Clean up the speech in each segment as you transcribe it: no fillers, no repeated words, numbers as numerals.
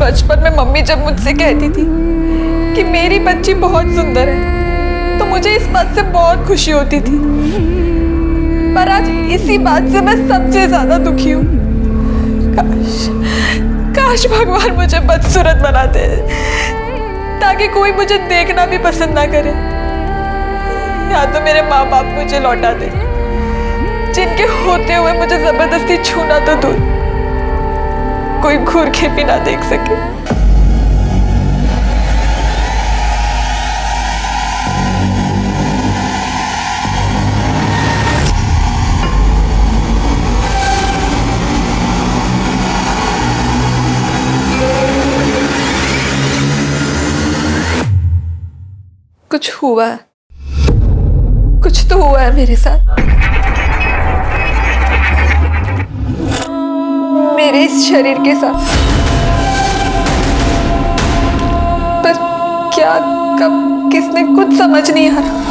बचपन में मम्मी जब मुझसे कहती थी कि मेरी बच्ची बहुत सुंदर है तो मुझे इस बात से बहुत खुशी होती थी, पर आज इसी बात से मैं सबसे ज्यादा दुखी हूँ। काश भगवान मुझे बदसूरत बना दे ताकि कोई मुझे देखना भी पसंद ना करे, या तो मेरे माँ बाप मुझे लौटा दे जिनके होते हुए मुझे जबरदस्ती छूना तो दूर, कोई घूर के भी ना देख सके। कुछ हुआ है, कुछ तो हुआ है मेरे साथ, मेरे इस शरीर के साथ, पर क्या, कब, किसने, कुछ समझ नहीं आ रहा।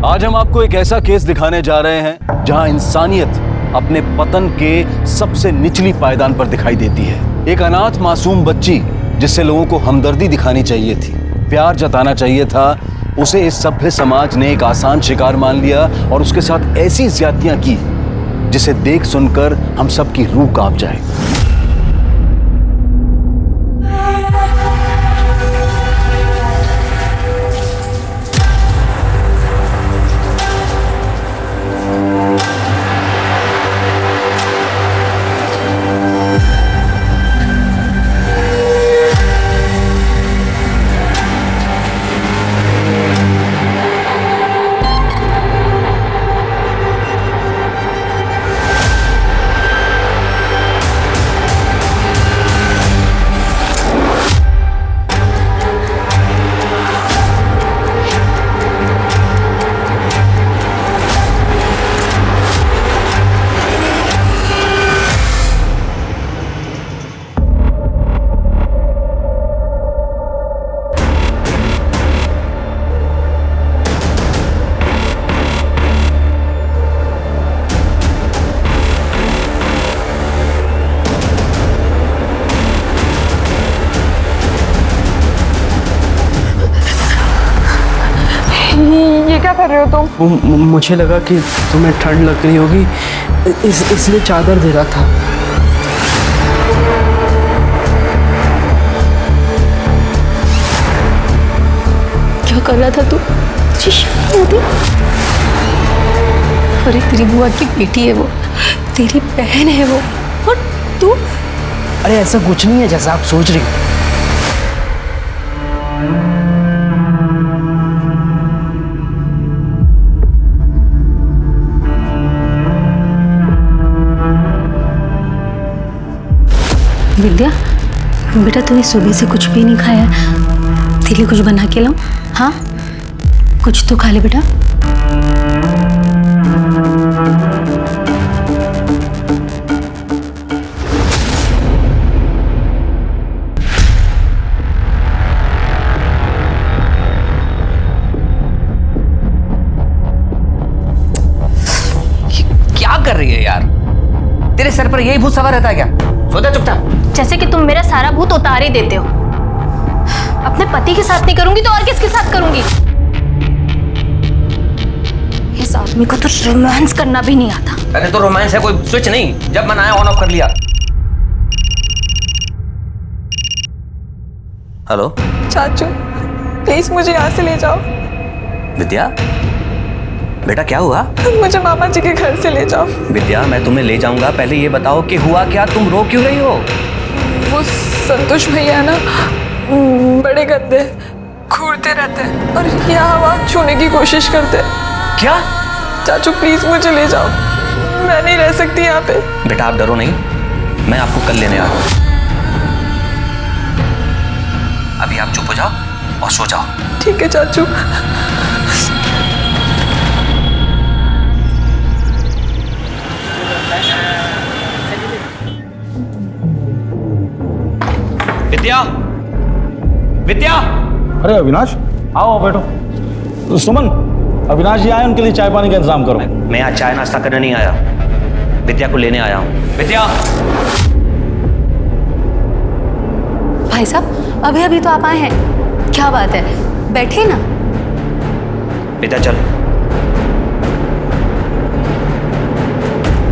आज हम आपको एक ऐसा केस दिखाने जा रहे हैं जहां इंसानियत अपने पतन के सबसे निचली पायदान पर दिखाई देती है। एक अनाथ मासूम बच्ची जिससे लोगों को हमदर्दी दिखानी चाहिए थी, प्यार जताना चाहिए था, उसे इस सभ्य समाज ने एक आसान शिकार मान लिया और उसके साथ ऐसी ज्यादतियां की जिसे देख सुनकर हम सबकी रूह कांप जाए। ये क्या कर रहे हो तुम? मुझे लगा कि तुम्हें ठंड लग रही होगी, इसलिए चादर दे रहा था। क्या कर रहा था तू? तुझे शर्म नहीं आती? अरे तेरी बुआ की बेटी है वो, तेरी बहन है वो, और तू? अरे ऐसा कुछ नहीं है जैसा आप सोच रही हो। विद्या बेटा, तूने सुबह से कुछ भी नहीं खाया, तेरे लिए कुछ बना के लाऊं? हाँ, कुछ तो खा ले बेटा। क्या कर रही है यार? तेरे सर पर यही भूत सवार रहता है क्या? सो जा चुपचाप। जैसे कि तुम मेरा सारा भूत उतार ही देते हो। अपने पति के साथ नहीं करूंगी तो और किसके साथ करूंगी? इस आदमी को तो रोमांस करना भी नहीं आता। अरे तो रोमांस है कोई स्विच नहीं, जब मन आया ऑन ऑफ कर लिया। हेलो चाचू प्लीज मुझे यहाँ से ले जाओ। विद्या बेटा, क्या हुआ? मुझे मामा जी के घर से ले जाओ। विद्या मैं तुम्हें ले जाऊंगा, पहले ये बताओ कि हुआ क्या, तुम रो क्यों रही हो? वो संतोष भैया ना बड़े गंदे घूरते रहते हैं और यहाँ वहाँ छूने की कोशिश करते हैं। क्या? चाचू प्लीज मुझे ले जाओ, मैं नहीं रह सकती यहाँ पे। बेटा आप डरो नहीं, मैं आपको कल लेने आ रहा हूँ। अभी आप चुप हो जाओ और सो जाओ। ठीक है चाचू। विद्या, विद्या। अरे अविनाश, आओ बैठो। सुमन, अविनाश जी आए, उनके लिए चाय पानी का इंतजाम करो। मैं आज चाय नाश्ता करने नहीं आया, विद्या को लेने आया हूँ। विद्या। भाई साहब, अभी अभी तो आप आए हैं, क्या बात है, बैठे ना। विद्या चल।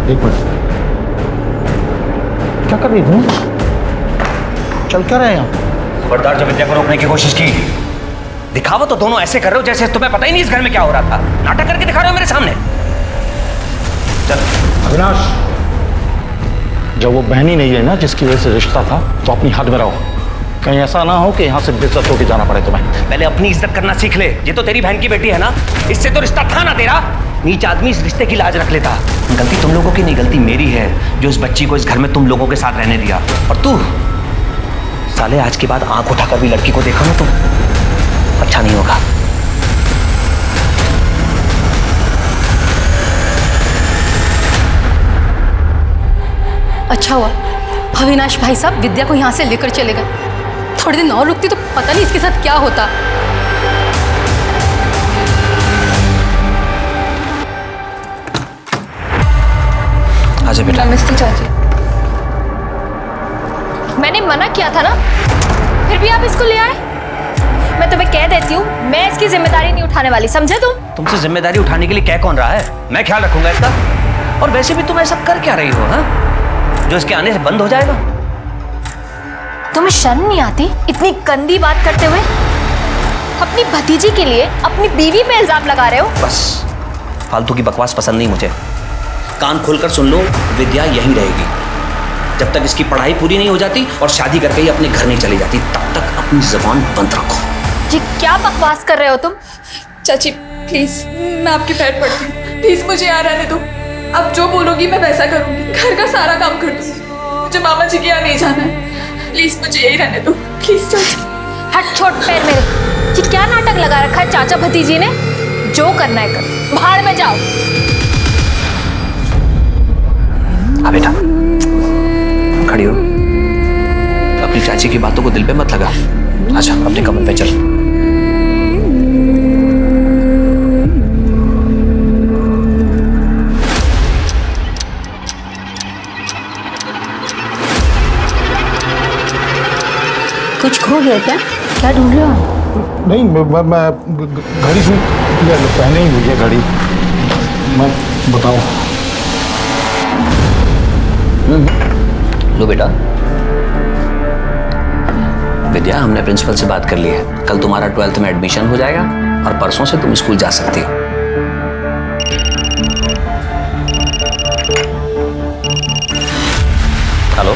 एक मिनट, क्या कर रही तुम? चल क्या रहे हैं? खबरदार, जब विद्या को रोकने की कोशिश की। दिखावा तो दोनों ऐसे कर रहे हो जैसे तुम्हें पता ही नहीं इस घर में क्या हो रहा था। नाटक करके दिखा रहे हो मेरे सामने। चल। अविनाश, जब वो बहन ही नहीं है ना जिसकी वजह से रिश्ता था, तो अपनी हद में रहो। कहीं ऐसा ना हो कि यहाँ से बेइज्जत होके जाना पड़े तुम्हें। पहले अपनी इज्जत करना सीख ले। ये तो तेरी बहन की बेटी है ना, इससे तो रिश्ता था ना तेरा। नीच आदमी इस रिश्ते की लाज रख लेता। गलती तुम लोगों की नहीं, गलती मेरी है जो इस बच्ची को इस घर में तुम लोगों के साथ रहने दिया। और तू साले, आज के बाद आंख उठाकर भी लड़की को देखा ना तो अच्छा नहीं होगा। अच्छा हुआ अविनाश भाई साहब विद्या को यहाँ से लेकर चले गए। थोड़े दिन और रुकती तो पता नहीं इसके साथ क्या होता। आजा बेटा। नमस्ते चाची। मैंने मना किया था ना, फिर भी आप इसको ले आए। मैं तुम्हें कह देती हूँ, मैं इसकी जिम्मेदारी नहीं उठाने वाली, समझे तुम? तुमसे जिम्मेदारी उठाने के लिए कह कौन रहा है? मैं ख्याल रखूंगा इसका। और वैसे भी तुम ऐसा कर क्या रही हो, हाँ? जो इसके आने से बंद हो जाएगा। तुम्हें शर्म नहीं आती इतनी गंदी बात करते हुए? अपनी भतीजी के लिए अपनी बीवी पे इल्जाम लगा रहे हो। बस फालतू की बकवास पसंद नहीं मुझे। कान खोलकर सुन लो, विद्या यहीं रहेगी जब तक इसकी पढ़ाई पूरी नहीं हो जाती और शादी करके ही अपने घर नहीं चली जाती। तब तक अपनी जुबान बंद रखो। जी क्या बकवास कर रहे हो तुम? चाची प्लीज, मैं आपके पैर पड़ती हूँ, प्लीज मुझे यहाँ रहने दो। अब जो बोलोगी मैं वैसा करूँगी, घर का सारा काम कर दूँगी। मुझे मामा जी के यहाँ नहीं जाना है, प्लीज मुझे यही रहने दो, प्लीज चाची। हट छोड़ पैर मेरे। जी क्या नाटक लगा रखा है चाचा भतीजी ने? जो करना है कर, भाड़ में जाओ। आ बेटा, खड़ी हो। अपनी चाची की बातों को दिल पे मत लगा। अच्छा अपने कमरे पे चल। कुछ खो गया क्या? क्या ढूंढ रहे हो? नहीं, मैं घड़ी से पहले ही हुई है घड़ी। मैं बताऊं? लो बेटा। विद्या, हमने प्रिंसिपल से बात कर ली है। कल तुम्हारा 12th में एडमिशन हो जाएगा और परसों से तुम स्कूल जा सकती हो। हेलो,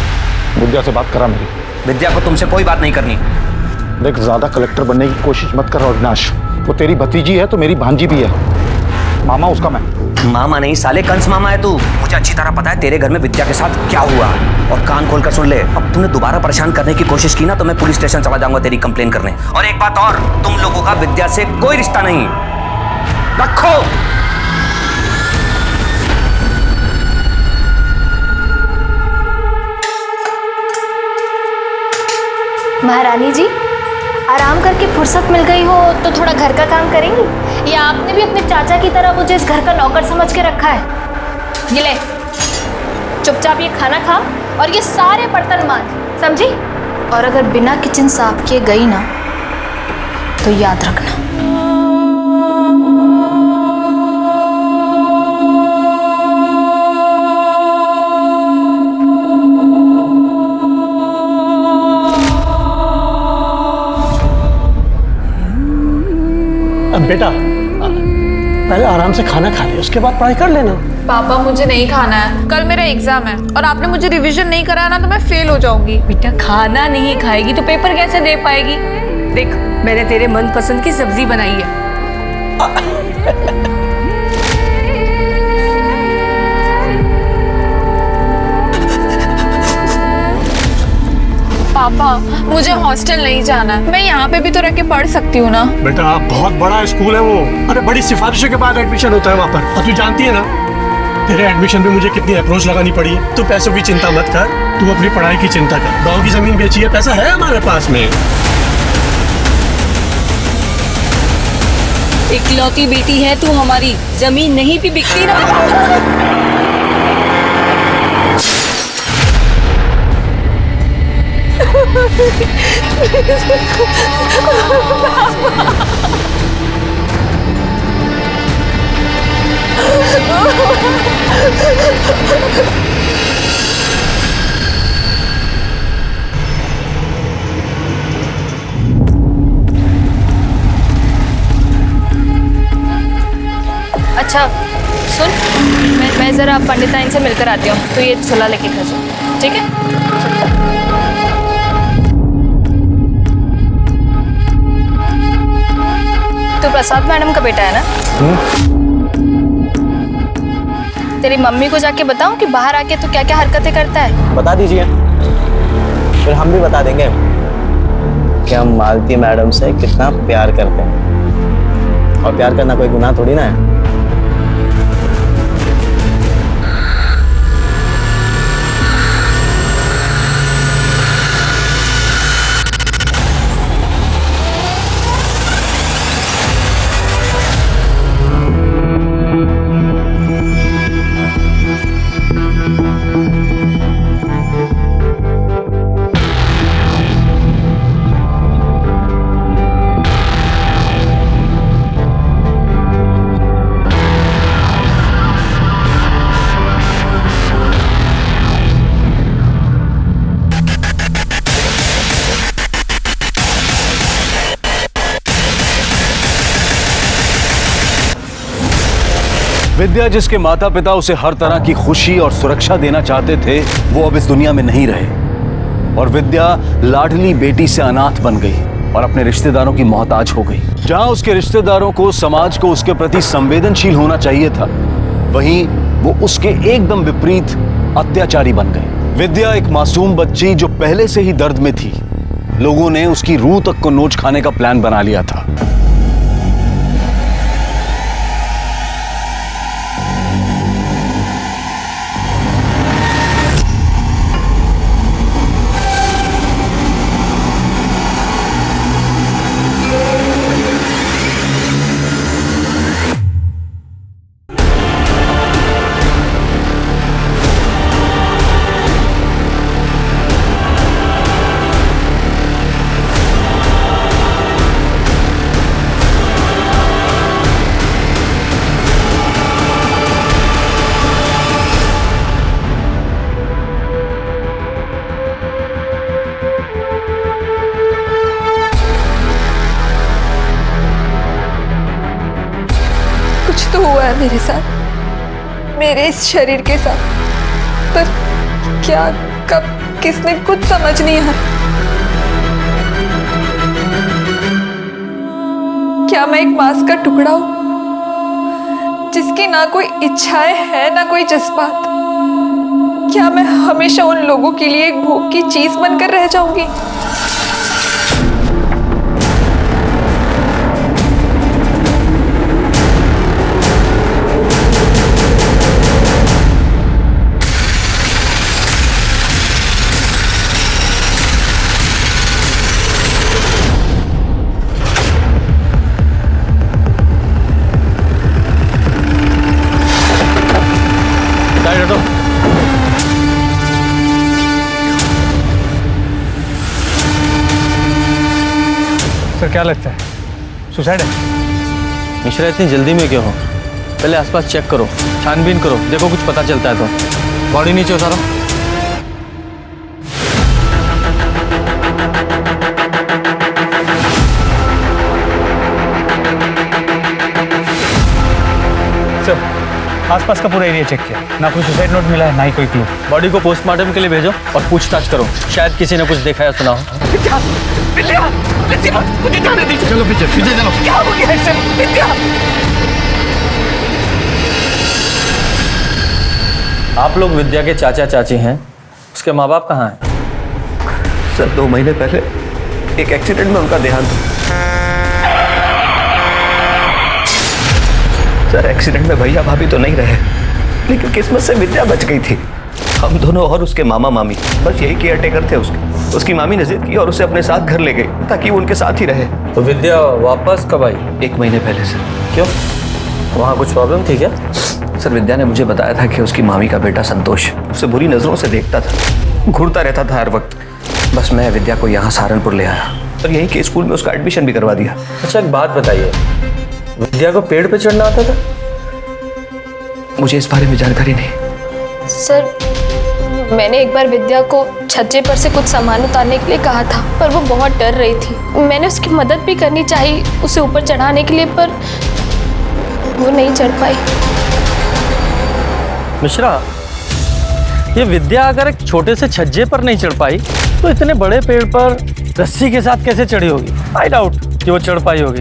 विद्या से बात करा मेरी। विद्या को तुमसे कोई बात नहीं करनी। देख, ज्यादा कलेक्टर बनने की कोशिश मत कर अविनाश। वो तेरी भतीजी है तो मेरी भांजी भी है। मामा उसका मैं। मामा नहीं साले, कंस मामा है तू। मुझे अच्छी तरह पता है तेरे घर में विद्या के साथ क्या हुआ। और कान खोलकर सुन ले, अब तूने दोबारा परेशान करने की कोशिश की ना तो मैं पुलिस स्टेशन चला जाऊंगा तेरी कंप्लेन करने। और एक बात और, तुम लोगों का विद्या से कोई रिश्ता नहीं। रखो। महारानी जी, आराम करके फुर्सत मिल गई हो तो थोड़ा घर का काम करेंगी? या आपने भी अपने चाचा की तरह मुझे इस घर का नौकर समझ के रखा है? ये ले, चुपचाप ये खाना खा और ये सारे बर्तन मांज, समझी? और अगर बिना किचन साफ किए गई ना तो याद रखना। बेटा, पहले आराम से खाना खा ले, उसके बाद पढ़ाई कर लेना। पापा मुझे नहीं खाना है, कल मेरा एग्जाम है और आपने मुझे रिवीजन नहीं कराया ना तो मैं फेल हो जाऊंगी। बेटा खाना नहीं खाएगी तो पेपर कैसे दे पाएगी? देख, मैंने तेरे मनपसंद की सब्जी बनाई है। पापा मुझे हॉस्टल नहीं जाना है, मैं यहाँ पे भी तो रह के पढ़ सकती हूँ ना। बेटा बहुत बड़ा स्कूल है वो, अरे बड़ी सिफारिशों के बाद एडमिशन होता है वहाँ पर। और तू जानती है ना, तेरे एडमिशन पे मुझे कितनी अप्रोच लगानी पड़ी है। तू पैसों की चिंता मत कर, तुम अपनी पढ़ाई की चिंता कर। गांव की जमीन बेची है, पैसा है हमारे पास में। इकलौती बेटी है तू हमारी, जमीन नहीं भी बिकती ना। अच्छा सुन, मैं ज़रा पंडिताइन से मिलकर आती हूँ, तो ये सुला लेके घर जा, ठीक है? तो प्रसाद मैडम का बेटा है ना? तेरी मम्मी को जाके बताऊं कि बाहर आके तू क्या क्या हरकतें करता है? बता दीजिए, फिर हम भी बता देंगे कि हम मालती मैडम से कितना प्यार करते हैं। और प्यार करना कोई गुनाह थोड़ी ना है। विद्या, जिसके माता पिता उसे हर तरह की खुशी और सुरक्षा देना चाहते थे, वो अब इस दुनिया में नहीं रहे और विद्या लाडली बेटी से अनाथ बन गई और अपने रिश्तेदारों की मोहताज हो गई। जहां उसके रिश्तेदारों को, समाज को उसके प्रति संवेदनशील होना चाहिए था, वहीं वो उसके एकदम विपरीत अत्याचारी बन गए। विद्या एक मासूम बच्ची जो पहले से ही दर्द में थी, लोगों ने उसकी रूह तक को नोच खाने का प्लान बना लिया था। तो हुआ है मेरे साथ, मेरे इस शरीर के साथ, पर क्या, कब, किसने, कुछ समझ नहीं आया। क्या मैं एक मांस का टुकड़ा हूं जिसकी ना कोई इच्छाएं है ना कोई जज्बात? क्या मैं हमेशा उन लोगों के लिए एक भोग की चीज बनकर रह जाऊंगी? सर क्या लगता है, सुसाइड है? मिश्रा, इतनी जल्दी में क्यों हो? पहले आसपास चेक करो, छानबीन करो, देखो कुछ पता चलता है तो। बॉडी नीचे उतारो। सर, आसपास का पूरा एरिया चेक किया, ना कोई सुसाइड नोट मिला है, ना ही कोई क्लू। बॉडी को पोस्टमार्टम के लिए भेजो और पूछताछ करो, शायद किसी ने कुछ देखा या सुना हो। चलो पीछे पीछे चलो। क्या हो गया है सर? विद्या, आप लोग विद्या के चाचा चाची हैं, उसके माँ बाप कहाँ हैं? सर 2 महीने पहले एक एक्सीडेंट में उनका देहांत हुआ। सर एक्सीडेंट में भैया भाभी तो नहीं रहे, लेकिन किस्मत से विद्या बच गई थी। हम दोनों और उसके मामा मामी बस यही केयर टेकर थे उसके। उसकी मामी ने जिद की और उसे अपने साथ घर ले गई ताकि वो उनके साथ ही रहे। तो विद्या वापस कब आई? 1 महीने पहले से। क्यों, वहाँ कुछ प्रॉब्लम थी क्या? सर, विद्या ने मुझे बताया था कि उसकी मामी का बेटा संतोष उसे बुरी नजरों से देखता था, घूरता रहता था हर वक्त। बस मैं विद्या को यहाँ सहारनपुर ले आया और यहीं के स्कूल में उसका एडमिशन भी करवा दिया। अच्छा, एक बात बताइए, विद्या को पेड़ पे चढ़ना आता था? मुझे इस बारे में जानकारी नहीं। सर, मैंने एक बार विद्या को छज्जे पर से कुछ सामान उतारने के लिए कहा था, पर वो बहुत डर रही थी। मैंने उसकी मदद भी करनी चाहिए उसे ऊपर चढ़ाने के लिए, पर वो नहीं चढ़ पाई। मिश्रा, ये विद्या अगर एक छोटे से छज्जे पर नहीं चढ़ पाई तो इतने बड़े पेड़ पर रस्सी के साथ कैसे चढ़ी होगी? आई डाउट कि वो चढ़ पाई होगी।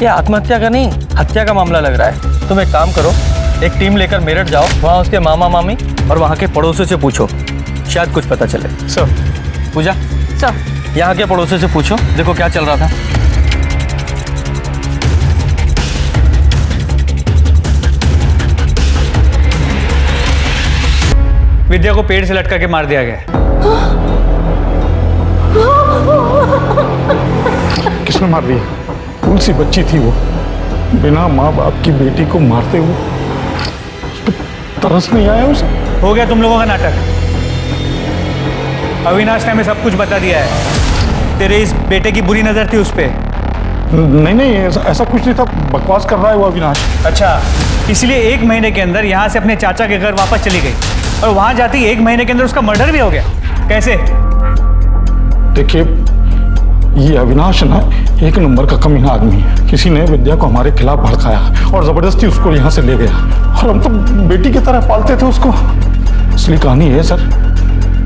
ये आत्महत्या का नहीं, हत्या का मामला लग रहा है। तुम एक काम करो, एक टीम लेकर मेरठ जाओ, वहाँ उसके मामा मामी और वहाँ के पड़ोसियों से पूछो, शायद कुछ पता चले। सर, पूजा सर, यहाँ के पड़ोसियों से पूछो, देखो क्या चल रहा था। विद्या को पेड़ से लटका के मार दिया गया। किसने मार दिया? कौन सी बच्ची थी वो? बिना माँ बाप की बेटी को मारते हुए उस पे तरस नहीं आया उसे? हो गया तुम लोगों का नाटक। अविनाश ने हमें सब कुछ बता दिया है। तेरे इस बेटे की बुरी नजर थी उस पे। नहीं, ऐसा कुछ नहीं था। बकवास कर रहा है वो अविनाश। अच्छा, इसलिए 1 महीने के अंदर यहाँ से अपने चाचा के घर वापस चली गई और वहां जाती 1 महीने के अंदर उसका मर्डर भी हो गया। कैसे? देखिए, ये अविनाश ना एक नंबर का कमीना आदमी है। किसी ने विद्या को हमारे खिलाफ भड़काया और जबरदस्ती उसको यहाँ से ले गया, और हम तो बेटी की तरह पालते थे उसको। असली कहानी है सर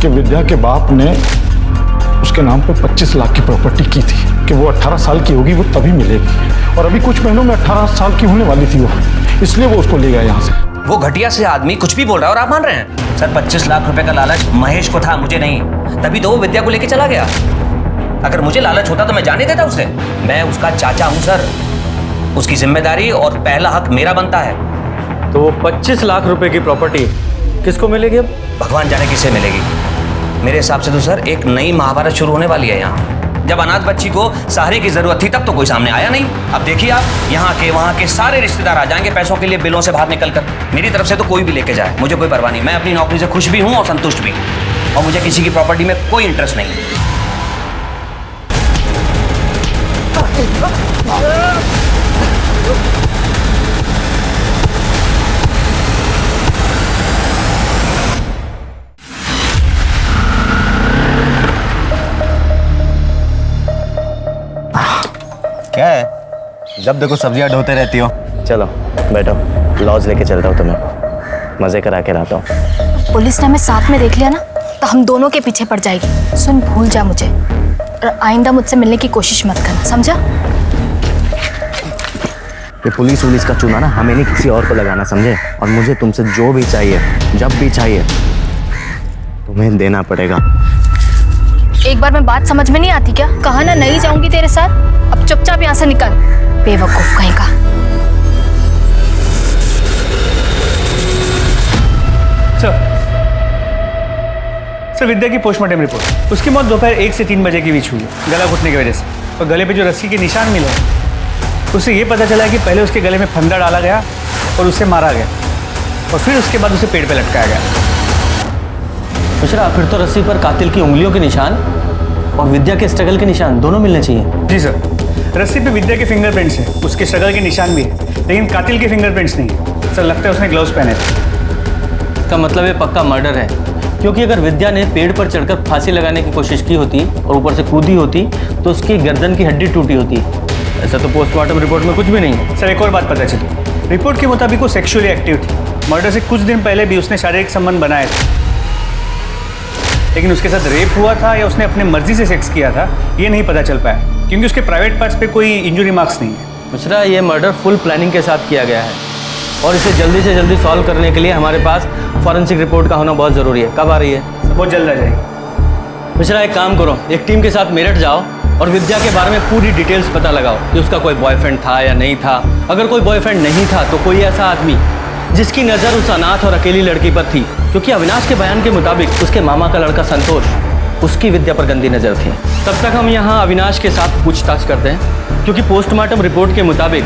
कि विद्या के बाप ने उसके नाम पे 25 लाख की प्रॉपर्टी की थी कि वो 18 साल की होगी वो तभी मिलेगी, और अभी कुछ महीनों में 18 साल की होने वाली थी वो, इसलिए वो उसको ले गया यहाँ से। वो घटिया से आदमी कुछ भी बोल रहा है और आप मान रहे हैं? सर, 25 लाख रुपए का लालच महेश को था, मुझे नहीं। तभी तो वो विद्या को लेके चला गया। अगर मुझे लालच होता तो मैं जाने देता उसे। मैं उसका चाचा हूं सर, उसकी जिम्मेदारी और पहला हक मेरा बनता है। तो वो 25 लाख रुपए की प्रॉपर्टी किसको मिलेगी अब? भगवान जाने किसे मिलेगी। मेरे हिसाब से तो सर एक नई महाभारत शुरू होने वाली है यहाँ। जब अनाथ बच्ची को सहारे की जरूरत थी तब तो कोई सामने आया नहीं। अब देखिए आप, यहाँ के वहाँ के सारे रिश्तेदार आ जाएंगे पैसों के लिए बिलों से बाहर निकलकर। मेरी तरफ से तो कोई भी लेके जाए, मुझे कोई परवाह नहीं। मैं अपनी नौकरी से खुश भी हूँ और संतुष्ट भी, और मुझे किसी की प्रॉपर्टी में कोई इंटरेस्ट नहीं। क्या है? जब देखो सब्जियां ढोते रहती हो। चलो बैठो, लॉज लेके चलता हूँ तुम्हें, मजे करा के लाता हूँ। पुलिस ने हमें साथ में देख लिया ना तो हम दोनों के पीछे पड़ जाएगी। सुन, भूल जा मुझे और आइंदा मुझसे मिलने की कोशिश मत करना, समझा? ये पुलिस का चूना ना हमें नहीं किसी और को लगाना, समझे? और मुझे तुमसे जो भी चाहिए, जब भी चाहिए, तुम्हें देना पड़ेगा। एक बार में बात समझ में नहीं आती क्या? कहा ना नहीं जाऊंगी तेरे साथ, अब चुपचाप यहाँ से निकल, बेवकूफ कहीं का। सर, विद्या की पोस्टमार्टम रिपोर्ट, उसकी मौत दोपहर 1 से 3 बजे के बीच हुई है, गला घुटने की वजह से। और गले पे जो रस्सी के निशान मिले, उससे ये पता चला कि पहले उसके गले में फंदा डाला गया और उसे मारा गया, और फिर उसके बाद उसे पेड़ पे लटकाया गया। मिश्रा, फिर तो रस्सी पर कातिल की उंगलियों के निशान और विद्या के स्ट्रगल के निशान दोनों मिलने चाहिए। जी सर, रस्सी पे विद्या के फिंगरप्रिंट्स हैं, उसके स्ट्रगल के निशान भी है, लेकिन कातिल के फिंगरप्रिंट्स नहीं। सर, लगता है उसने ग्लव्स पहने थे। इसका मतलब ये पक्का मर्डर है, क्योंकि अगर विद्या ने पेड़ पर चढ़कर फांसी लगाने की कोशिश की होती और ऊपर से कूदी होती तो उसकी गर्दन की हड्डी टूटी होती। ऐसा तो पोस्टमार्टम रिपोर्ट में कुछ भी नहीं है। सर, एक और बात पता चली, रिपोर्ट के मुताबिक वो सेक्सुअली एक्टिव थी। मर्डर से कुछ दिन पहले भी उसने शारीरिक संबंध बनाए थे, लेकिन उसके साथ रेप हुआ था या उसने अपने मर्जी से सेक्स किया था ये नहीं पता चल पाया, क्योंकि उसके प्राइवेट पार्ट्स पे कोई इंजरी मार्क्स नहीं है। मिश्रा, ये मर्डर फुल प्लानिंग के साथ किया गया है और इसे जल्दी से जल्दी सॉल्व करने के लिए हमारे पास फॉरेंसिक रिपोर्ट का होना बहुत ज़रूरी है। कब आ रही है? बहुत जल्द आ जाएगी। मिश्रा, एक काम करो, एक टीम के साथ मेरठ जाओ और विद्या के बारे में पूरी डिटेल्स पता लगाओ कि उसका कोई बॉयफ्रेंड था या नहीं था। अगर कोई बॉयफ्रेंड नहीं था तो कोई ऐसा आदमी जिसकी नज़र उस अनाथ और अकेली लड़की पर थी क्योंकि अविनाश के बयान के मुताबिक उसके मामा का लड़का संतोष उसकी विद्या पर गंदी नजर थी। तब तक हम यहाँ अविनाश के साथ पूछताछ करते हैं, क्योंकि पोस्टमार्टम रिपोर्ट के मुताबिक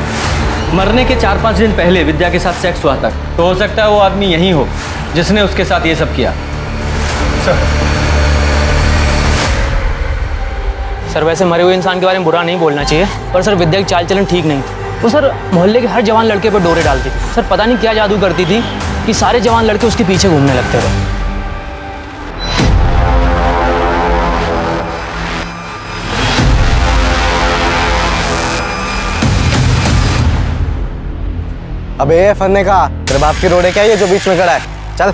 मरने के 4-5 दिन पहले विद्या के साथ सेक्स हुआ था। तो हो सकता है वो आदमी यही हो जिसने उसके साथ ये सब किया। सर वैसे मरे हुए इंसान के बारे में बुरा नहीं बोलना चाहिए, पर सर विद्या की चाल चलन ठीक नहीं थी। वो सर मोहल्ले के हर जवान लड़के पर डोरे डालती थी। सर पता नहीं क्या जादू करती थी कि सारे जवान लड़के उसके पीछे घूमने लगते थे। अबे फन्ने का तेरे बाप की रोड है क्या ये जो बीच में खड़ा है? चल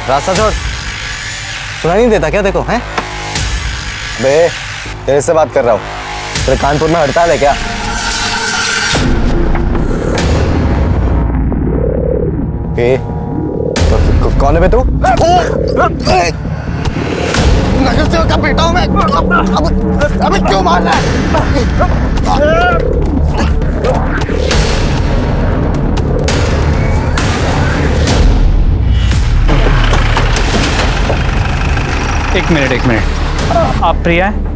रास्ता छोड़। सुनाई नहीं देता क्या देखो हैं? बे तेरे से बात कर रहा हूँ। तेरे कानपुर में हड़ताल है क्या? कौन है बे तू? नगर सेवक का बेटा हूँ मैं। अबे क्यों मार रहा है? एक मिनट। आप प्रिया हैं?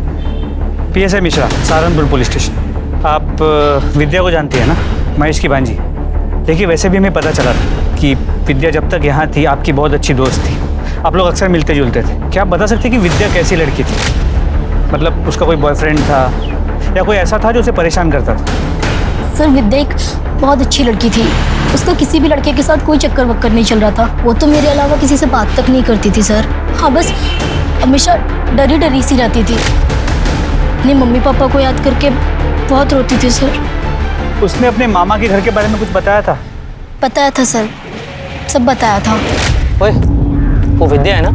PSI Mishra, Saharanpur police station. आप विद्या को जानती है ना, महेश की भांजी? देखिए वैसे भी हमें पता चला था कि विद्या जब तक यहाँ थी आपकी बहुत अच्छी दोस्त थी। आप लोग अक्सर मिलते जुलते थे। क्या आप बता सकते कि विद्या कैसी लड़की थी? मतलब उसका कोई बॉयफ्रेंड था या कोई ऐसा था जो उसे परेशान करता था? सर विद्या एक बहुत अच्छी लड़की थी। उसका किसी भी लड़के के साथ कोई चक्कर वक्कर नहीं चल रहा था। वो तो मेरे अलावा किसी से बात तक नहीं करती थी सर। हाँ बस हमेशा डरी डरी सी रहती थी। अपने मम्मी पापा को याद करके बहुत रोती थी सर। उसने अपने मामा के घर के बारे में कुछ बताया था? बताया था सर, सब बताया था। ओए वो विद्या है ना,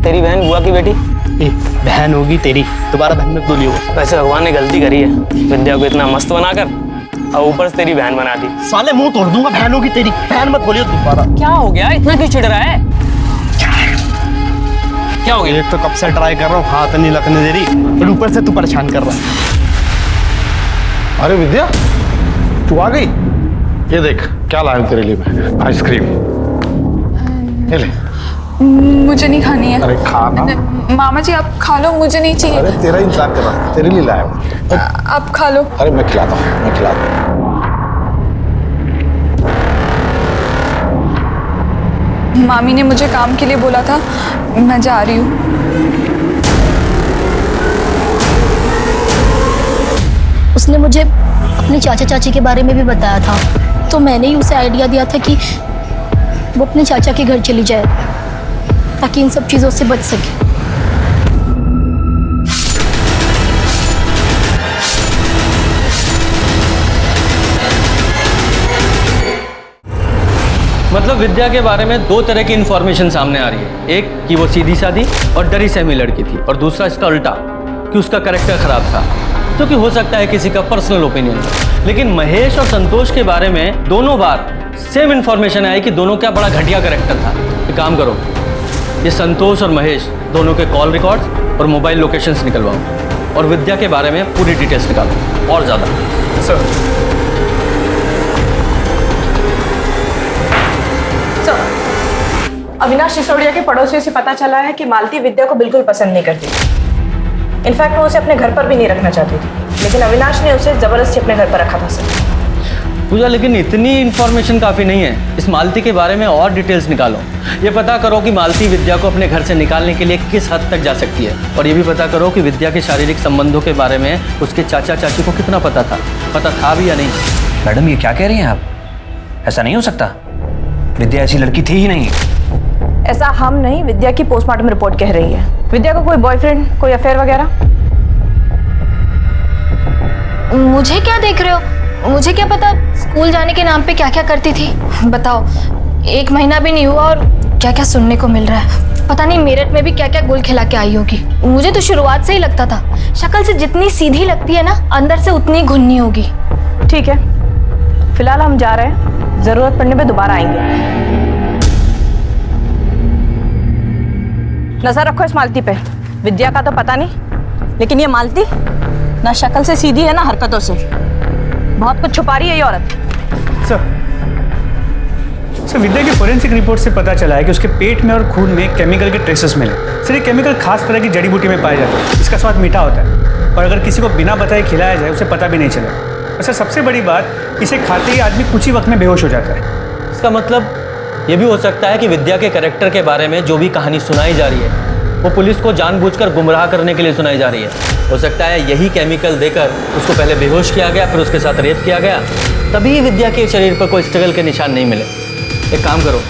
तेरी बहन बुआ की बेटी? बहन होगी तेरी, दोबारा बहन मत बोलियो। वैसे भगवान ने गलती करी है, विद्या को इतना मस्त बनाकर और ऊपर से तेरी बहन बना दी। साले मुंह तोड़ दूंगा, बहन होगी तेरी, बहन मत बोलियो दोबारा। क्या हो गया, इतना क्यों चिढ़ रहा है? क्या हो गया? एक तो कब से ट्राई कर रहा हूँ, हाथ नहीं लगने दे रही, फिर ऊपर से तू परेशान कर रहा है। अरे विद्या तू आ गई? ये देख क्या लाया हूं तेरे लिए मैं, आइसक्रीम। ये ले। मुझे नहीं खानी है। अरे खाना। मामा जी आप खा लो, मुझे नहीं चाहिए। अरे तेरा इंतजार कर रहा हूं, तेरे लिए लाया हूं। आप खा लो। अरे मैं खिलाता हूँ, मैं खिलाता हूँ। मामी ने मुझे काम के लिए बोला था, मैं जा रही हूँ। उसने मुझे अपने चाचा चाची के बारे में भी बताया था, तो मैंने ही उसे आइडिया दिया था कि वो अपने चाचा के घर चली जाए ताकि इन सब चीज़ों से बच सके। मतलब विद्या के बारे में दो तरह की इंफॉर्मेशन सामने आ रही है। एक कि वो सीधी सादी और डरी सहमी लड़की थी, और दूसरा इसका उल्टा कि उसका कैरेक्टर खराब था, जो कि हो सकता है किसी का पर्सनल ओपिनियन हो। लेकिन महेश और संतोष के बारे में दोनों बार सेम इंफॉर्मेशन आई कि दोनों का बड़ा घटिया कैरेक्टर था। एक काम करो, ये संतोष और महेश दोनों के कॉल रिकॉर्ड्स और मोबाइल लोकेशंस निकलवाओ और विद्या के बारे में पूरी डिटेल्स निकालो और ज़्यादा। सर अविनाश सिसोदिया के पड़ोसियों से पता चला है कि मालती विद्या को बिल्कुल पसंद नहीं करती। इनफैक्ट वो उसे अपने घर पर भी नहीं रखना चाहती थी, लेकिन अविनाश ने उसे जबरदस्ती अपने घर पर रखा था सर। पूजा, लेकिन इतनी इन्फॉर्मेशन काफ़ी नहीं है। इस मालती के बारे में और डिटेल्स निकालो। ये पता करो कि मालती विद्या को अपने घर से निकालने के लिए किस हद तक जा सकती है, और ये भी पता करो कि विद्या के शारीरिक संबंधों के बारे में उसके चाचा चाची को कितना पता था भी या नहीं। मैडम ये क्या कह रही हैं आप? ऐसा नहीं हो सकता, विद्या ऐसी लड़की थी ही नहीं। ऐसा हम नहीं, विद्या की पोस्टमार्टम रिपोर्ट कह रही है। विद्या को कोई बॉयफ्रेंड, कोई अफेयर वगैरह? मुझे क्या देख रहे हो? मुझे क्या पता स्कूल जाने के नाम पे क्या क्या करती थी। बताओ, 1 महीना भी नहीं हुआ और क्या क्या सुनने को मिल रहा है। पता नहीं मेरठ में भी क्या क्या गुल खिला के आई होगी। मुझे तो शुरुआत से ही लगता था, शक्ल से जितनी सीधी लगती है ना, अंदर से उतनी घुन्नी होगी। ठीक है, फिलहाल हम जा रहे हैं, जरूरत पड़ने पे दोबारा आएंगे। नजर रखो इस मालती पे। विद्या का तो पता नहीं, लेकिन ये मालती ना शक्ल से सीधी है ना हरकतों से। बहुत कुछ छुपा रही है ये औरत। सर विद्या की फोरेंसिक रिपोर्ट से पता चला है कि उसके पेट में और खून में केमिकल के ट्रेसेस मिले। सर ये केमिकल खास तरह की जड़ी बूटी में पाया जाता है, इसका स्वाद मीठा होता है और अगर किसी को बिना बताए खिलाया जाए उसे पता भी नहीं चले। और सर सबसे बड़ी बात, इसे खाते ही आदमी कुछ ही वक्त में बेहोश हो जाता है। इसका मतलब ये भी हो सकता है कि विद्या के कैरेक्टर के बारे में जो भी कहानी सुनाई जा रही है वो पुलिस को जानबूझकर गुमराह करने के लिए सुनाई जा रही है। हो सकता है यही केमिकल देकर उसको पहले बेहोश किया गया, फिर उसके साथ रेप किया गया, तभी विद्या के शरीर पर कोई स्ट्रगल के निशान नहीं मिले। एक काम करो,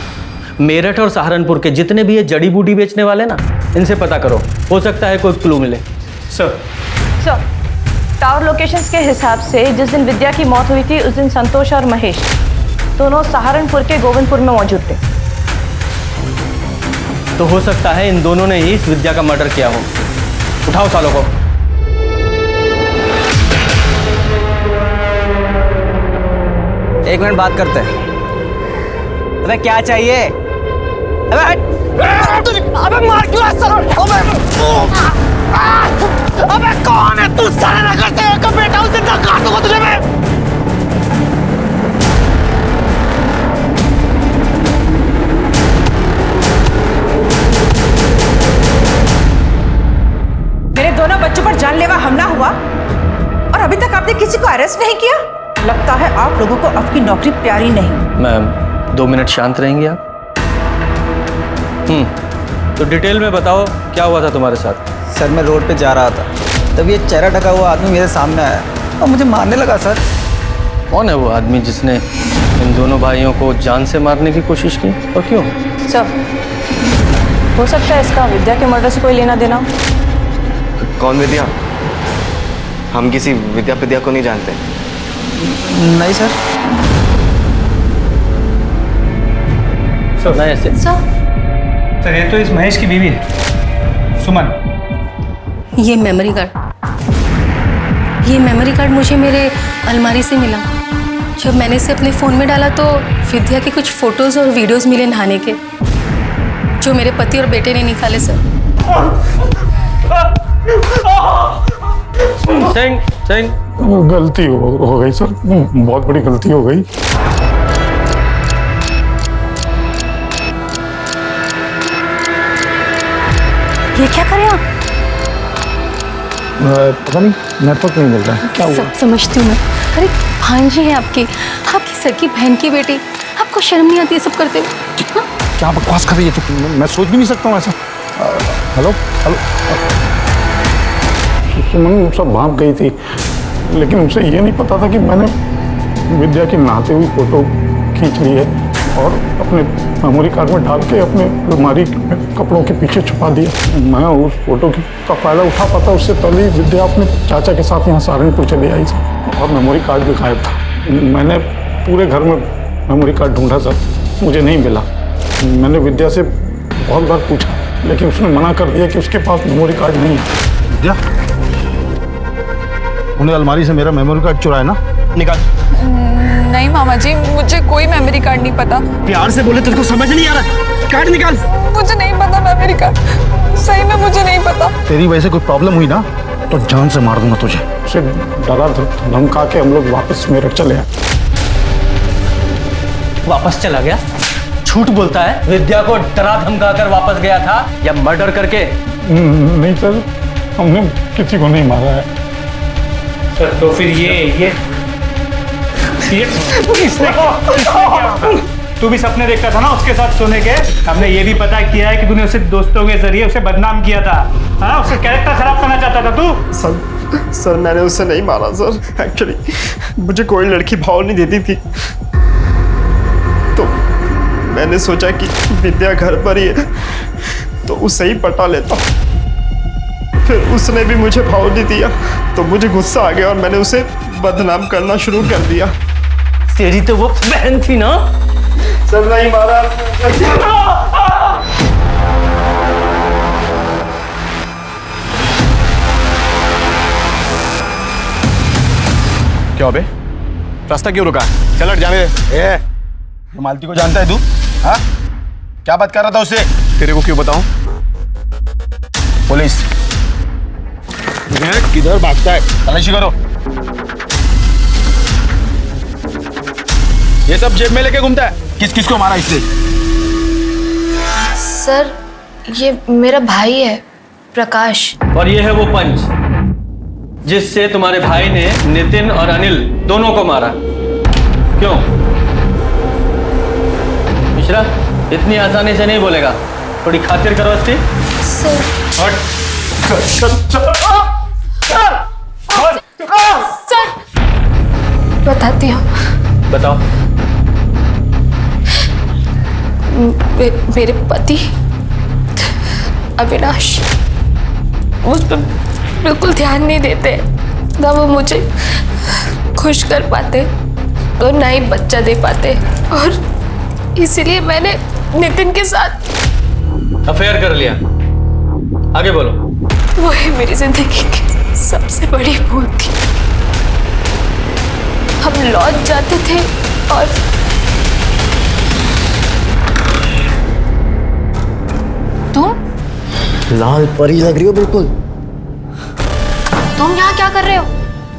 मेरठ और सहारनपुर के जितने भी ये जड़ी बूटी बेचने वाले ना, इनसे पता करो, हो सकता है कोई क्लू मिले। सर टावर लोकेशंस के हिसाब से जिस दिन विद्या की मौत हुई थी उस दिन संतोष और महेश दोनों सहारनपुर के गोविंदपुर में मौजूद थे। तो हो सकता है इन दोनों ने ही इस विद्या का मर्डर किया हो। उठाओ सालों को। एक मिनट बात करते हैं। अबे क्या चाहिए? अबे मार क्यों अबे कौन है तू? सारे नगर से का बेटा, उसे धक्का दूंगा तुझे मैं। मेरे दोनों बच्चों पर जानलेवा हमला हुआ और अभी तक आपने किसी को अरेस्ट नहीं किया। लगता है आप लोगों को आपकी नौकरी प्यारी नहीं। मैम 2 मिनट शांत रहेंगी आप? तो डिटेल में बताओ क्या हुआ था तुम्हारे साथ? सर मैं रोड पे जा रहा था, तब ये चेहरा ढका हुआ आदमी मेरे सामने आया और मुझे मारने लगा। सर कौन है वो आदमी जिसने इन दोनों भाइयों को जान से मारने की कोशिश की और क्यों? सर हो सकता है इसका विद्या के मर्डर से कोई लेना देना हो। कौन विद्या? हम किसी विद्या को नहीं जानते। नहीं सर। नहीं ऐसे। सर ये तो इस महेश की बीवी है, सुमन। ये मेमोरी कार्ड मुझे मेरे अलमारी से मिला। जब मैंने इसे अपने फ़ोन में डाला तो विद्या के कुछ फ़ोटोज़ और वीडियोज़ मिले नहाने के, जो मेरे पति और बेटे ने निकाले। सर गलती हो गई सर, बहुत बड़ी गलती हो गई। ये क्या करें आप? पता नहीं, नेटवर्क नहीं मिल रहा है। क्या हुआ? सब समझती हूँ मैं। अरे भांजी है आपकी सगी बहन की बेटी, आपको शर्म नहीं आती है सब करते हुए? क्या बकवास कर रही है तू? मैं सोच भी नहीं सकता हूँ ऐसा। हेलो। सुमन सब भाग गई थी, लेकिन उसे ये नहीं पता था कि मैंने विद्या की नहाते हुई फोटो खींच ली है और अपने मेमोरी कार्ड में डाल के अपने अलमारी कपड़ों के पीछे छुपा दिया। मैं उस फोटो का फायदा उठा पाता उससे पहले विद्या अपने चाचा के साथ यहाँ सहारनपुर चली आई थी और मेमोरी कार्ड भी गायब था। मैंने पूरे घर में मेमोरी कार्ड ढूंढा सर, मुझे नहीं मिला। मैंने विद्या से बहुत बार पूछा, लेकिन उसने मना कर दिया कि उसके पास मेमोरी कार्ड नहीं है। विद्या, उन्हें अलमारी से मेरा मेमोरी कार्ड चुराया ना? निकाल। नहीं मामा जी, मुझे कोई मेमोरी कार्ड नहीं पता। प्यार से बोले, तुझको समझ नहीं आ रहा? कार्ड निकाल। मुझे नहीं पता मेमोरी कार्ड, सही में मुझे नहीं पता। तेरी वजह से कोई प्रॉब्लम हुई ना तो जान से मार दूंगा तुझे। उसे डरा धमका के हम लोग वापस मेरठ चले आए। वापस चला गया? झूठ बोलता है। विद्या को डरा धमका कर वापस गया था या मर्डर करके? नहीं सर, हमने किसी को नहीं मारा है। सर तो फिर ये तू भी सपने देखता था ना उसके साथ सोने के? हमने ये भी पता किया है कि तूने उसे दोस्तों के जरिए उसे बदनाम किया था। हाँ, उसका कैरेक्टर खराब करना चाहता था तू। सर मैंने उसे नहीं मारा सर। एक्चुअली मुझे कोई लड़की भाव नहीं देती थी, तो मैंने सोचा कि विद्या घर पर ही है तो उसे ही पटा लेता। फिर उसने भी मुझे भाव नहीं दिया तो मुझे गुस्सा आ गया और मैंने उसे बदनाम करना शुरू कर दिया। तेरी तो वो बहन थी ना? सर नहीं मारा। क्या बे, रास्ता क्यों रुका? चल हट, जाने दे। मालती को जानता है तू? हाँ, क्या बात कर रहा था उससे? तेरे को क्यों बताऊं? पुलिस किधर भागता है? तलाशी करो। ये सब जेब में लेके घूमता है किस किस को मारा इसने? सर ये मेरा भाई है प्रकाश। और ये है वो पंच जिससे तुम्हारे भाई ने नितिन और अनिल दोनों को मारा। क्यों मिश्रा, इतनी आसानी से नहीं बोलेगा, थोड़ी खातिर करो इसकी। सर बताती हूँ। बताओ। मेरे पति अविनाश मुझ पर बिल्कुल ध्यान नहीं देते, ना वो मुझे खुश कर पाते तो ना ही बच्चा दे पाते, और इसीलिए मैंने नितिन के साथ अफेयर कर लिया। आगे बोलो। वो है मेरी जिंदगी की सबसे बड़ी भूल थी। हम लौट जाते थे और तुम लाल परी लग रही हो बिल्कुल। तुम यहाँ क्या कर रहे हो?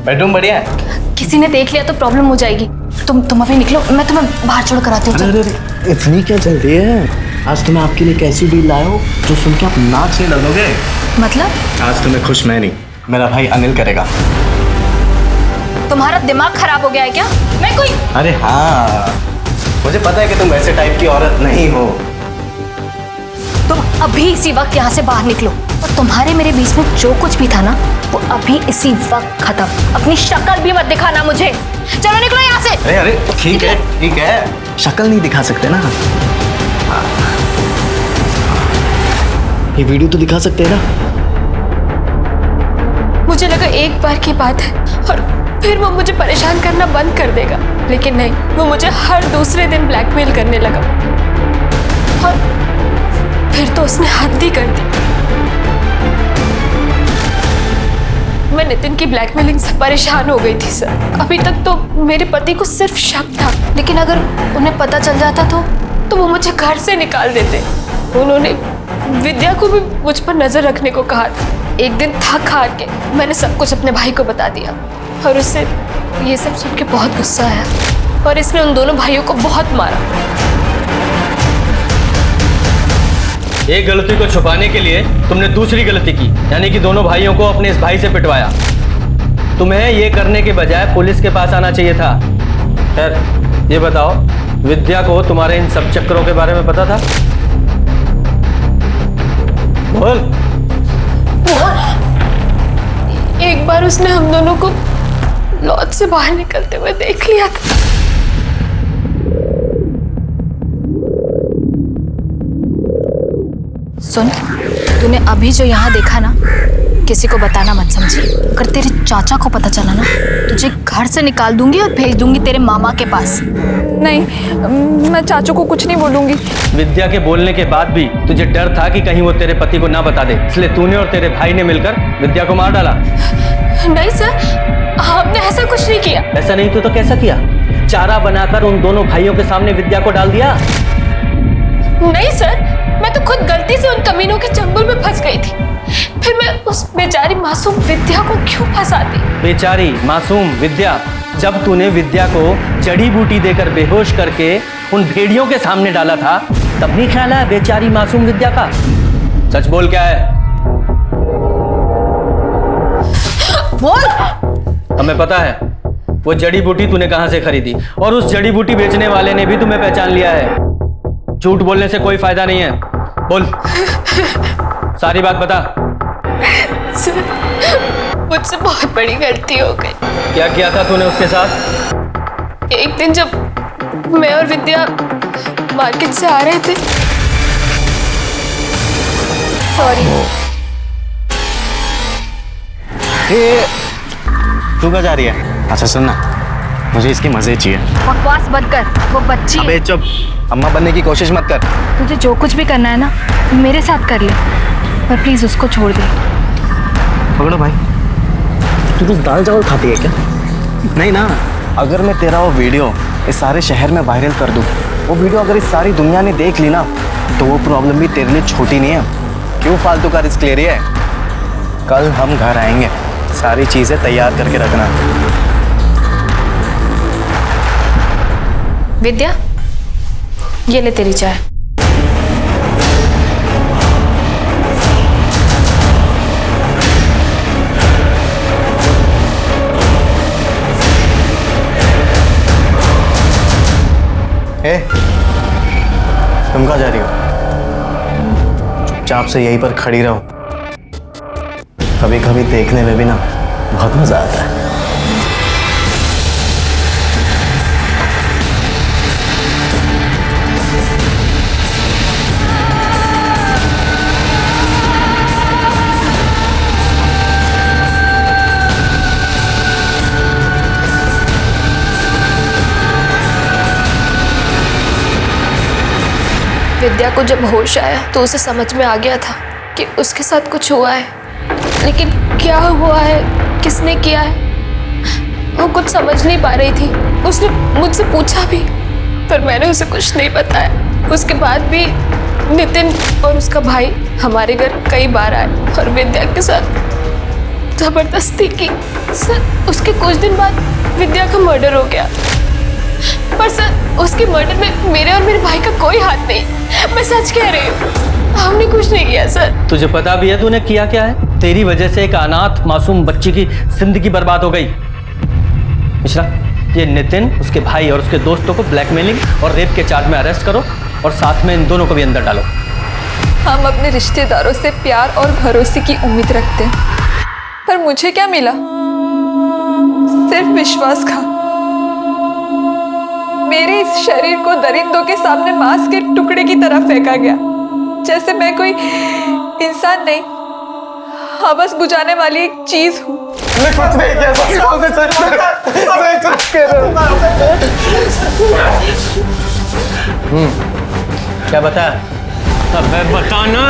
बेडरूम बढ़िया है। किसी ने देख लिया तो प्रॉब्लम हो जाएगी। तुम अभी निकलो, मैं तुम्हें बाहर छोड़ कर आती हूँ। अरे इतनी क्या जल्दी है? आज तुम्हें आपके लिए कैसी डील लाया हो जो सुन के आप नाक से लगोगे। मतलब आज तुम्हें खुश मैं नहीं, मेरा भाई अनिल करेगा। तुम्हारा दिमाग खराब हो गया है क्या? मैं कोई अरे हाँ, मुझे पता है कि तुम वैसे टाइप की औरत नहीं हो। तुम अभी इसी वक्त यहाँ से बाहर निकलो, और तुम्हारे मेरे बीच में जो कुछ भी था ना वो अभी इसी वक्त खत्म। अपनी शक्ल भी मत दिखाना मुझे। चलो निकलो यहाँ से। अरे अरे ठीक है, शक्ल नहीं दिखा सकते ना। ये वीडियो तो दिखा सकते हैं ना। मुझे लगा एक बार की बात है और फिर वो मुझे परेशान करना बंद कर देगा, लेकिन नहीं, वो मुझे हर दूसरे दिन ब्लैकमेल करने लगा, और फिर तो उसने हद ही कर दी। मैं नितिन की ब्लैकमेलिंग से परेशान हो गई थी सर। अभी तक तो मेरे पति को सिर्फ शक था, लेकिन अगर उन्हें पता चल जाता तो वो मुझे घर से निकाल देते। उन्होंने विद्या को भी मुझ पर नजर रखने को कहा था। एक दिन थक हार के मैंने सब कुछ अपने भाई को बता दिया, और उससे ये सब सुन के बहुत गुस्सा आया, और इसने उन दोनों भाइयों को बहुत मारा। एक गलती को छुपाने के लिए तुमने दूसरी गलती की, यानी कि दोनों भाइयों को अपने इस भाई से पिटवाया। तुम्हें ये करने के बजाय पुलिस के पास आना चाहिए था। खैर ये बताओ, विद्या को तुम्हारे इन सब चक्करों के बारे में पता था? बोल। एक बार उसने हम दोनों को लॉज से बाहर निकलते हुए देख लिया था। सुन, तूने अभी जो यहाँ देखा ना, किसी को बताना मत समझी। अगर तेरे चाचा को पता चला ना, तुझे घर से निकाल दूंगी और भेज दूंगी तेरे मामा के पास। नहीं, मैं चाचू को कुछ नहीं बोलूंगी। विद्या के बोलने के बाद भी तुझे डर था कि कहीं वो तेरे पति को ना बता दे, इसलिए तूने और तेरे भाई ने मिलकर विद्या को मार डाला। नहीं सर, हमने ऐसा कुछ नहीं किया। ऐसा नहीं तो कैसा किया? चारा बनाकर उन दोनों भाइयों के सामने विद्या को डाल दिया। नहीं सर, मैं तो खुद गलती से उन कमीनों के चंगुल में फंस गई थी। फिर मैं उस बेचारी मासूम विद्या को क्यों फंसाती? बेचारी मासूम विद्या? जब तूने विद्या को जड़ी बूटी देकर बेहोश करके उन भेड़ियों के सामने डाला था, तब नहीं ख्याल आया बेचारी मासूम विद्या का? सच बोल, क्या है? बोल। हमें पता है वो जड़ी बूटी तूने कहां से खरीदी, और उस जड़ी बूटी बेचने वाले ने भी तुम्हें पहचान लिया है। झूठ बोलने से कोई फायदा नहीं है। बोल, सारी बात बता। सर, मुझसे बहुत बड़ी गलती हो गई। क्या किया था तूने उसके साथ? एक दिन जब मैं और विद्या मार्केट से आ रहे थे। सॉरी। तू कहाँ जा रही है? अच्छा सुन ना, मुझे इसके मजे चाहिए। बकवास मत कर, वो बच्ची। अबे चुप, अम्मा बनने की कोशिश मत कर। तुझे जो कुछ भी करना है ना मेरे साथ कर ले, पर प्लीज उसको छोड़ दे। पकड़ो भाई। तू कुछ दाल चावल खाती है क्या? नहीं ना। अगर मैं तेरा वो वीडियो इस सारे शहर में वायरल कर दूँ, वो वीडियो अगर इस सारी दुनिया ने देख ली ना, तो वो प्रॉब्लम भी तेरे लिए छोटी नहीं है। क्यों फालतू का रिस्क ले रही है? कल हम घर आएंगे, सारी चीजें तैयार करके रखना। विद्या, ये ले तेरी चाय। ए, तुम कहाँ जा रही हो? चुपचाप से यहीं पर खड़ी रहो। कभी कभी देखने में भी ना बहुत मजा आता है। विद्या को जब होश आया तो उसे समझ में आ गया था कि उसके साथ कुछ हुआ है, लेकिन क्या हुआ है, किसने किया है, वो कुछ समझ नहीं पा रही थी। उसने मुझसे पूछा भी, पर मैंने उसे कुछ नहीं बताया। उसके बाद भी नितिन और उसका भाई हमारे घर कई बार आए और विद्या के साथ जबरदस्ती की। सर, उसके कुछ दिन बाद विद्या का मर्डर हो गया, पर सर उसके मर्डर में मेरे और मेरे भाई का कोई हाथ नहीं। मैं सच कह रही हूँ, हमने कुछ नहीं किया सर। तुझे पता भी है तूने किया क्या है? तेरी वजह से एक अनाथ मासूम बच्ची की जिंदगी बर्बाद हो गई। मिश्रा, ये नितिन, उसके भाई और उसके दोस्तों को ब्लैकमेलिंग और रेप के चार्ज में अरेस्ट करो और साथ में इन दोनों को भी अंदर डालो। हम अपने रिश्तेदारों से प्यार और भरोसे की उम्मीद रखते हैं, पर मुझे क्या मिला? सिर्फ विश्वासघात। मेरे इस शरीर को दरिंदों के सामने मांस के टुकड़े की तरह फेंका गया, जैसे मैं कोई इंसान नहीं, हवस बुझाने वाली एक चीज हूँ। क्या बता? अबे बता ना,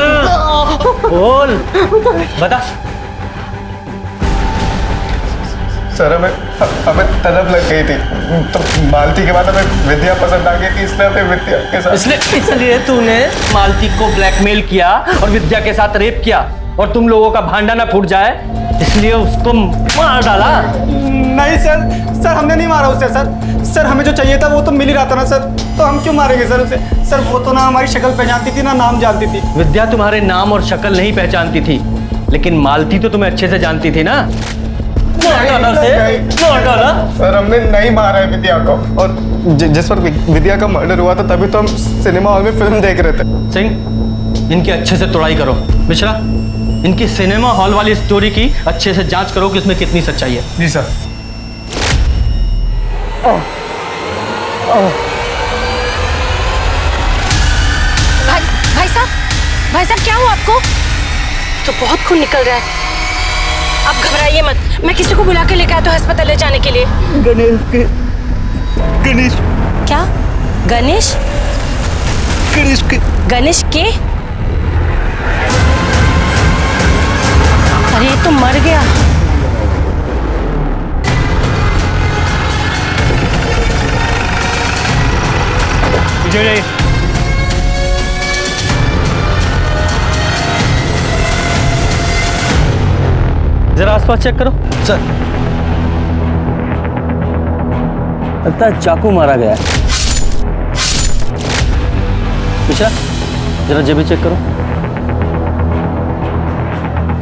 बोल, बता। सर हमें तलब लग गई थी, तो मालती के बाद हमें विद्या पसंद आ गई थी, इसलिए हमें विद्या के साथ। इसलिए तूने मालती को ब्लैकमेल किया और विद्या के साथ रेप किया, और तुम लोगों का भांडा ना फूट जाए इसलिए उसको मार डाला। नहीं सर, हमने नहीं मारा उसे सर हमें जो चाहिए था वो तो मिल ही रहा था ना सर, तो हम क्यों मारेंगे सर उसे? सर वो तो ना हमारी शक्ल पहचानती थी ना नाम जानती थी। विद्या तुम्हारे नाम और शक्ल नहीं पहचानती थी, लेकिन मालती तो तुम्हें अच्छे से जानती थी ना। सर हमने नहीं मारा है विद्या को, और जिस वक्त विद्या का मर्डर हुआ था तभी तो हम सिनेमा हॉल में फिल्म देख रहे थे। सिंह, इनकी अच्छे से तोड़ाई करो। मिश्रा, इनकी सिनेमा हॉल वाली स्टोरी की अच्छे से जांच करो कि इसमें कितनी सच्चाई है। जी सर। भाई साहब क्या हुआ आपको? तो बहुत खून निकल रहा है। आप घबराइए मत, मैं किसी को बुला के लेकर आता हूँ अस्पताल ले जाने के लिए। गणेश। क्या? गणेश? गणेश के? अरे ये तो मर गया। विजय, जरा आसपास चेक करो। सर, लगता है चाकू मारा गया है। मिश्रा, जरा जेबी चेक करो।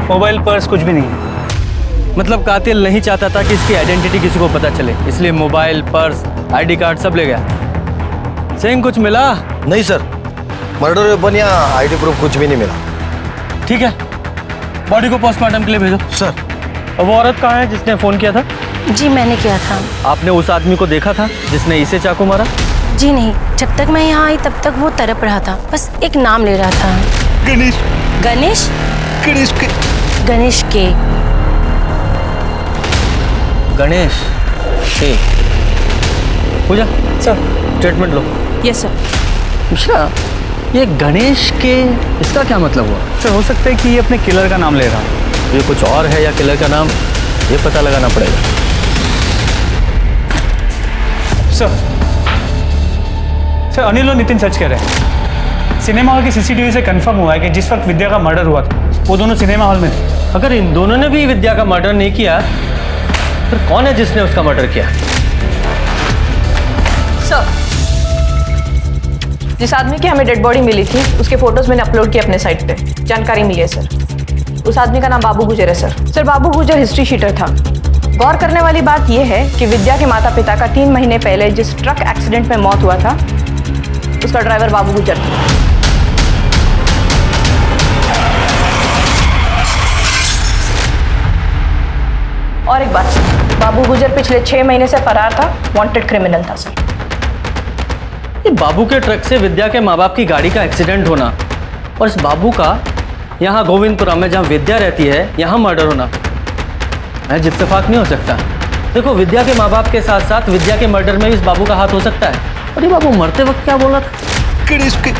मोबाइल, पर्स, कुछ भी नहीं। मतलब कातिल नहीं चाहता था कि इसकी आइडेंटिटी किसी को पता चले, इसलिए मोबाइल, पर्स, आईडी कार्ड सब ले गया। सिंह, कुछ मिला? नहीं सर, मर्डर वेपन या आईडी प्रूफ कुछ भी नहीं मिला। ठीक है, बॉडी को पोस्टमार्टम के लिए भेजो। सर, और वो औरत कहाँ है जिसने फोन किया था? जी मैंने किया था। आपने उस आदमी को देखा था जिसने इसे चाकू मारा? जी नहीं, जब तक मैं यहाँ आई तब तक वो तड़प रहा था, बस एक नाम ले रहा था। Ganesh. Ganesh? Ganesh K. Ganesh K. Ganesh K. Pooja, sir statement लो। Yes sir. मिश्रा, ये गणेश के, इसका क्या मतलब हुआ? सर हो सकता है कि ये अपने किलर का नाम ले रहा है। ये कुछ और है या किलर का नाम, ये पता लगाना पड़ेगा। सर अनिल और नितिन सच कह रहे हैं। सिनेमा हॉल की सीसीटीवी से कंफर्म हुआ है कि जिस वक्त विद्या का मर्डर हुआ था वो दोनों सिनेमा हॉल में थे। अगर इन दोनों ने भी विद्या का मर्डर नहीं किया, फिर कौन है जिसने उसका मर्डर किया? जिस आदमी की हमें डेड बॉडी मिली थी उसके फोटोज मैंने अपलोड किए अपने साइट पे। जानकारी मिली है सर। उस आदमी का नाम बाबू गुजर है सर। सर बाबू गुजर हिस्ट्री शीटर था। गौर करने वाली बात यह है कि विद्या के माता पिता का 3 महीने पहले जिस ट्रक एक्सीडेंट में मौत हुआ था उसका ड्राइवर बाबू गुजर था। और एक बात, बाबू गुजर पिछले 6 महीने से फरार था, वांटेड क्रिमिनल था सर। ये बाबू के ट्रक से विद्या के माँ बाप की गाड़ी का एक्सीडेंट होना और इस बाबू का यहाँ गोविंदपुरा में जहाँ विद्या रहती है यहाँ मर्डर होना महज इत्तेफाक नहीं हो सकता। देखो, विद्या के माँ बाप के साथ साथ विद्या के मर्डर में भी इस बाबू का हाथ हो सकता है। और ये बाबू मरते वक्त क्या बोला था? गणेश के।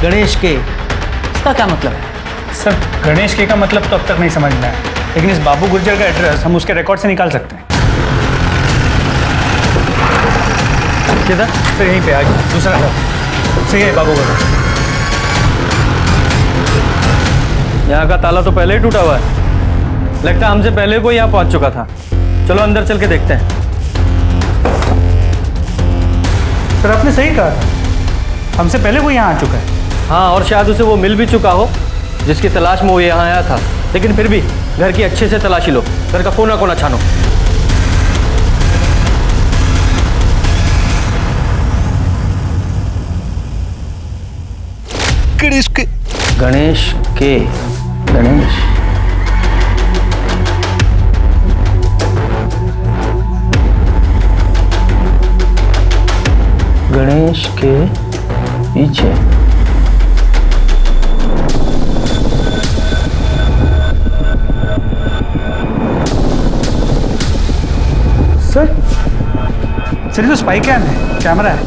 गणेश के, इसका क्या मतलब है? सर गणेश के का मतलब तो अब तक नहीं समझ में आया, लेकिन इस बाबू गुर्जर का एड्रेस हम उसके रिकॉर्ड से निकाल सकते हैं। किधर? सर यहीं पे आगे दूसरा घर। सही है बाबू गुर्जर। यहाँ का ताला तो पहले ही टूटा हुआ है, लगता है हमसे पहले कोई यहाँ पहुंच चुका था। चलो अंदर चल के देखते हैं। सर आपने सही कहा था, हमसे पहले कोई यहाँ आ चुका है। हाँ, और शायद उसे वो मिल भी चुका हो जिसकी तलाश में वो यहाँ आया था। लेकिन फिर भी घर की अच्छे से तलाशी लो, घर का कोना कोना छानो। गणेश के। गणेश के। गणेश। गणेश के पीछे। सर ये तो स्पाई कैम है, कैमरा है,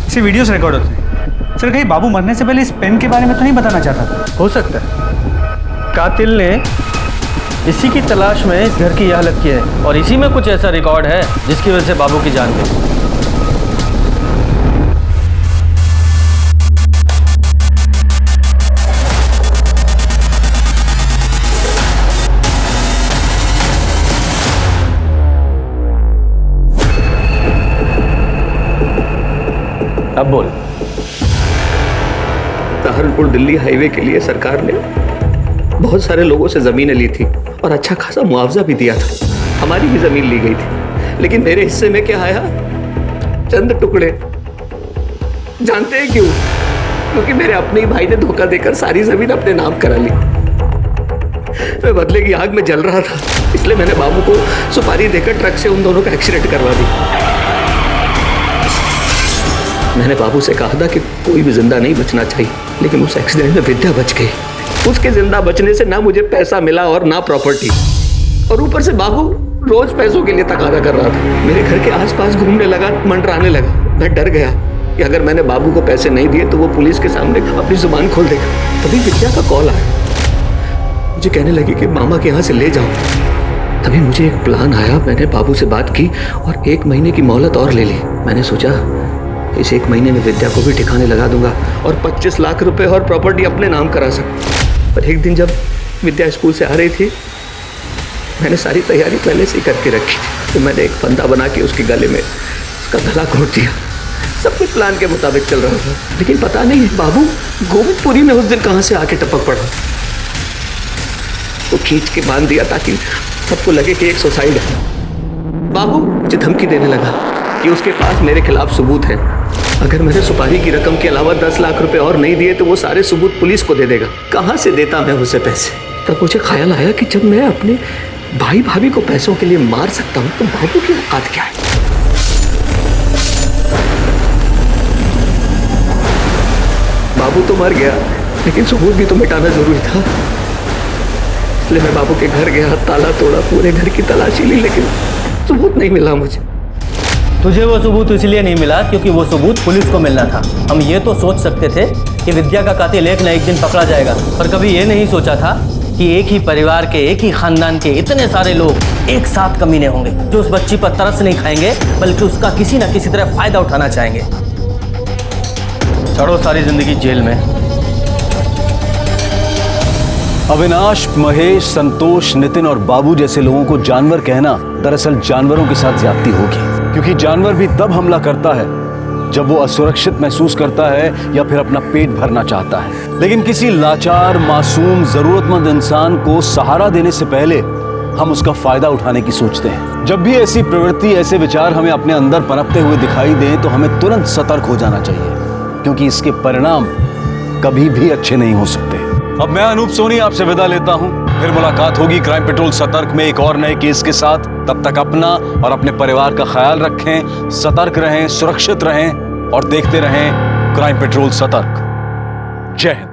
इसे वीडियोस रिकॉर्ड होते हैं। सर कहीं बाबू मरने से पहले इस पेन के बारे में तो नहीं बताना चाहता था? हो सकता है कातिल ने इसी की तलाश में इस घर की यह हालत की है और इसी में कुछ ऐसा रिकॉर्ड है जिसकी वजह से बाबू की जान गई। अब बोल। सहारनपुर दिल्ली हाईवे के लिए सरकार ने बहुत सारे लोगों से जमीनें ली थी और अच्छा खासा मुआवजा भी दिया था। हमारी भी जमीन ली गई थी, लेकिन मेरे हिस्से में क्या आया? चंद टुकड़े। जानते हैं क्यों? क्योंकि मेरे अपने ही भाई ने धोखा देकर सारी जमीन अपने नाम करा ली। मैं बदले की आग में जल रहा था, इसलिए मैंने बाबू को सुपारी देकर ट्रक से उन दोनों का एक्सीडेंट करवा दी। मैंने बाबू से कहा था कि कोई भी जिंदा नहीं बचना चाहिए, लेकिन उस एक्सीडेंट में विद्या बच गई। उसके जिंदा बचने से ना मुझे पैसा मिला और ना प्रॉपर्टी, और ऊपर से बाबू रोज पैसों के लिए तकादा कर रहा था। मेरे घर के आसपास घूमने लगा, मंडराने लगा। मैं डर गया कि अगर मैंने बाबू को पैसे नहीं दिए तो वो पुलिस के सामने अपनी जुबान खोल देगा। तभी विद्या का कॉल आया, मुझे कहने लगी कि मामा के यहाँ से ले जाओ। तभी मुझे एक प्लान आया। मैंने बाबू से बात की और 1 महीने की मोहलत और ले ली। मैंने सोचा इस 1 महीने में विद्या को भी ठिकाने लगा दूंगा और 25 लाख रुपए और प्रॉपर्टी अपने नाम करा सकूं। पर एक दिन जब विद्या स्कूल से आ रही थी, मैंने सारी तैयारी पहले से ही करके रखी थी। तो मैंने एक फंदा बना के उसके गले में उसका गला घोट दिया। सब कुछ प्लान के मुताबिक चल रहा था, लेकिन पता नहीं बाबू गोविंदपुरी में उस दिन कहाँ से आके टपक पड़ा। वो खींच के बांध दिया ताकि सबको लगे कि एक सुसाइड है। बाबू मुझे धमकी देने लगा कि उसके पास मेरे खिलाफ सबूत है। अगर मैंने सुपारी की रकम के अलावा 10 लाख रुपए और नहीं दिए तो वो सारे सबूत पुलिस को दे देगा। कहाँ से देता मैं उसे पैसे? तब मुझे ख्याल आया कि जब मैं अपने भाई भाभी को पैसों के लिए मार सकता हूँ तो बाबू की औकात क्या है? बाबू तो मर गया, लेकिन सबूत भी तो मिटाना जरूरी था। इसलिए मैं बाबू के घर गया, ताला तोड़ा, पूरे घर की तलाशी ली, लेकिन सबूत नहीं मिला मुझे। तुझे वो सबूत इसलिए नहीं मिला क्योंकि वो सबूत पुलिस को मिलना था। हम ये तो सोच सकते थे कि विद्या का कातिल एक न एक दिन पकड़ा जाएगा, पर कभी ये नहीं सोचा था कि एक ही परिवार के, एक ही खानदान के इतने सारे लोग एक साथ कमीने होंगे जो उस बच्ची पर तरस नहीं खाएंगे बल्कि उसका किसी न किसी तरह फायदा उठाना चाहेंगे। चढ़ो सारी जिंदगी जेल में। अविनाश, महेश, संतोष, नितिन और बाबू जैसे लोगों को जानवर कहना दरअसल जानवरों के साथ ज्यादती होगी, क्योंकि जानवर भी तब हमला करता है जब वो असुरक्षित महसूस करता है या फिर अपना पेट भरना चाहता है। लेकिन किसी लाचार, मासूम, जरूरतमंद इंसान को सहारा देने से पहले हम उसका फायदा उठाने की सोचते हैं। जब भी ऐसी प्रवृत्ति, ऐसे विचार हमें अपने अंदर पनपते हुए दिखाई दें तो हमें तुरंत सतर्क हो जाना चाहिए, क्योंकि इसके परिणाम कभी भी अच्छे नहीं हो सकते। अब मैं अनूप सोनी आपसे विदा लेता हूं। फिर मुलाकात होगी क्राइम पेट्रोल सतर्क में एक और नए केस के साथ। तब तक अपना और अपने परिवार का ख्याल रखें, सतर्क रहें, सुरक्षित रहें और देखते रहें क्राइम पेट्रोल सतर्क। जय हिंद।